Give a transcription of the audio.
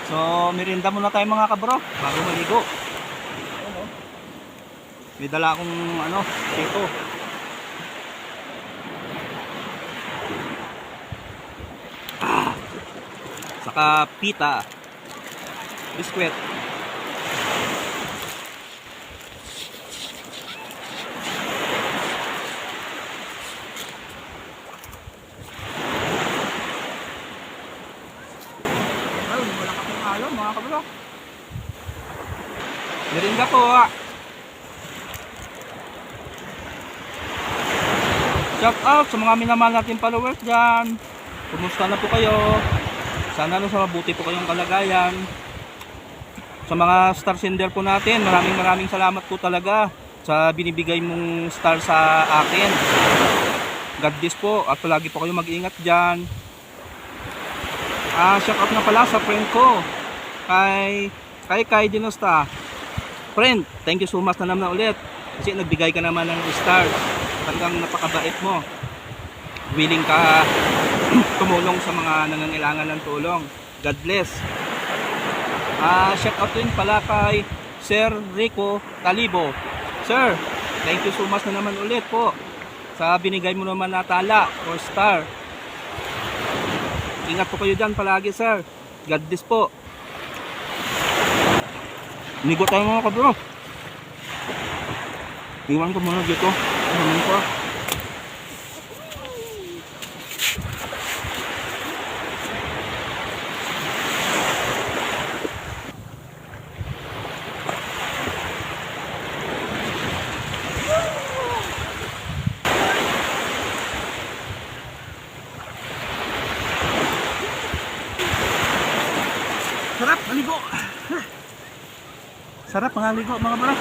So, merienda muna tayo mga kabro bago maligo. Ayan, oh. May dala akong dito. Saka pita, biskwit. Ay, wala ka pong halo mga kabro. Merienda po. Shout out sa mga minamahal natin followers dyan. Kumusta na po kayo? Sana sa mabuti po kayong kalagayan. Sa mga star sender po natin, maraming salamat po talaga sa binibigay mong star sa akin. God bless po at palagi po kayong mag-ingat dyan. Shout out na pala sa friend ko kay Dinosta. Friend, thank you so much na naman ulit kasi nagbigay ka naman ng star. Talagang napakabait mo, willing ka tumulong sa mga nangangailangan ng tulong. God bless. Shout out din pala kay Sir Rico Talibo. Sir, thank you so much na naman ulit po sa binigay mo naman na tala or star. Ingat po kayo dyan palagi, sir. God bless po. Ligo tayo mga kabro. Iwan ko muna dito. Naman ko. Sarap maligo. Sarap maligo mga bro.